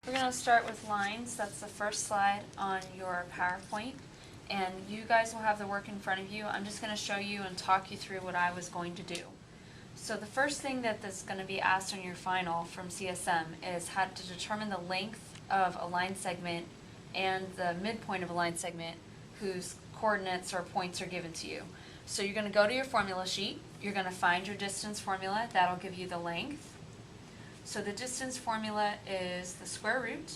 We're going to start with lines. That's the first slide on your PowerPoint. And you guys will have the work in front of you. I'm just going to show you and talk you through what I was going to do. So the first thing that's going to be asked on your final from CSM is how to determine the length of a line segment and the midpoint of a line segment whose coordinates or points are given to you. So you're going to go to your formula sheet. You're going to find your distance formula. That'll give you the length. So the distance formula is the square root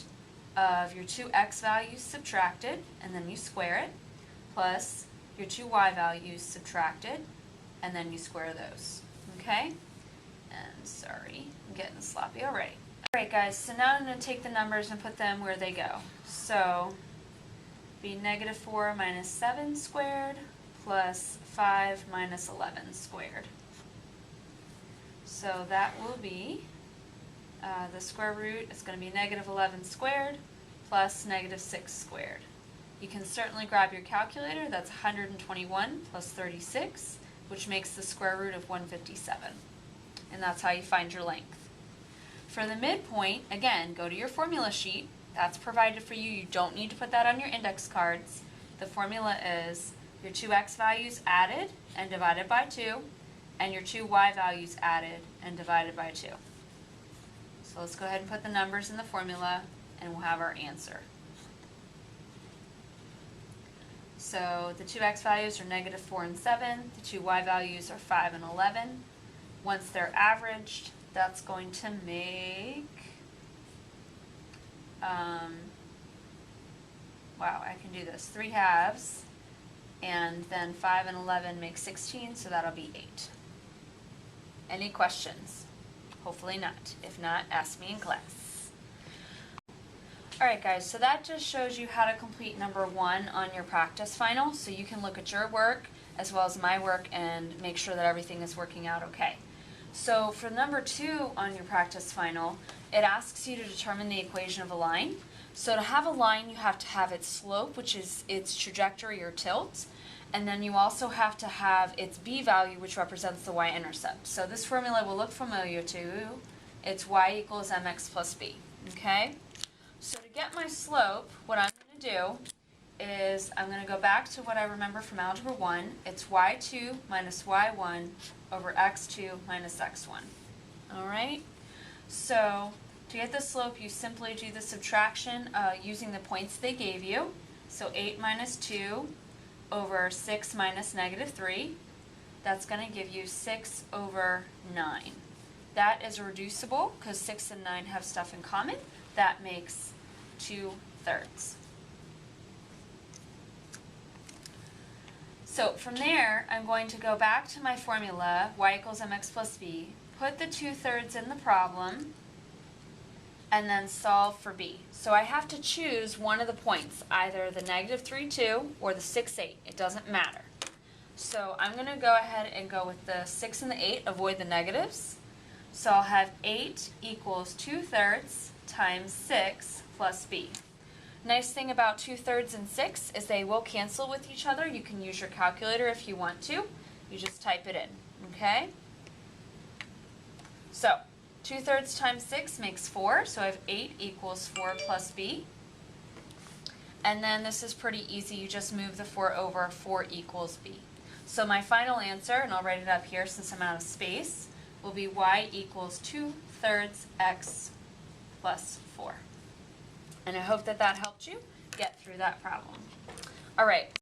of your two x values subtracted, and then you square it, plus your two y values subtracted, and then you square those. Okay? And sorry, I'm getting sloppy already. Alright guys, so now I'm going to take the numbers and put them where they go. So, be negative 4 minus 7 squared plus 5 minus 11 squared. So that will be the square root is going to be negative 11 squared plus negative 6 squared. You can certainly grab your calculator. That's 121 plus 36, which makes the square root of 157. And that's how you find your length. For the midpoint, again, go to your formula sheet. That's provided for you. You don't need to put that on your index cards. The formula is your two x values added and divided by 2, and your two y values added and divided by 2. So let's go ahead and put the numbers in the formula and we'll have our answer. So the two x values are negative 4 and 7. The two y values are 5 and 11. Once they're averaged, that's going to make, wow, I can do this, 3 halves, and then 5 and 11 make 16, so that'll be 8. Any questions? Hopefully not. If not, ask me in class. Alright guys, so that just shows you how to complete number 1 on your practice final, so you can look at your work as well as my work and make sure that everything is working out okay. So for number 2 on your practice final, it asks you to determine the equation of a line. So to have a line, you have to have its slope, which is its trajectory or tilt, and then you also have to have its b value, which represents the y-intercept. So this formula will look familiar to you. It's y equals mx plus b, okay? So to get my slope, what I'm going to do is I'm going to go back to what I remember from Algebra 1. It's y2 minus y1 over x2 minus x1. Alright? So to get the slope, you simply do the subtraction using the points they gave you. So 8 minus 2 over 6 minus negative 3. That's going to give you 6 over 9. That is reducible because 6 and 9 have stuff in common. That makes 2/3. So from there, I'm going to go back to my formula, y equals mx plus b, put the 2/3 in the problem, and then solve for b. So I have to choose one of the points, either the negative 3, 2 or the 6, 8. It doesn't matter. So I'm going to go ahead and go with the 6 and the 8, avoid the negatives. So I'll have 8 equals 2/3 times 6 plus b. Nice thing about 2/3 and 6 is they will cancel with each other. You can use your calculator if you want to. You just type it in, okay? So 2/3 times 6 makes 4, so I have 8 equals 4 plus b. And then this is pretty easy. You just move the 4 over, 4 equals b. So my final answer, and I'll write it up here since I'm out of space, will be y equals 2/3 x plus 4. And I hope that that helped you get through that problem. All right.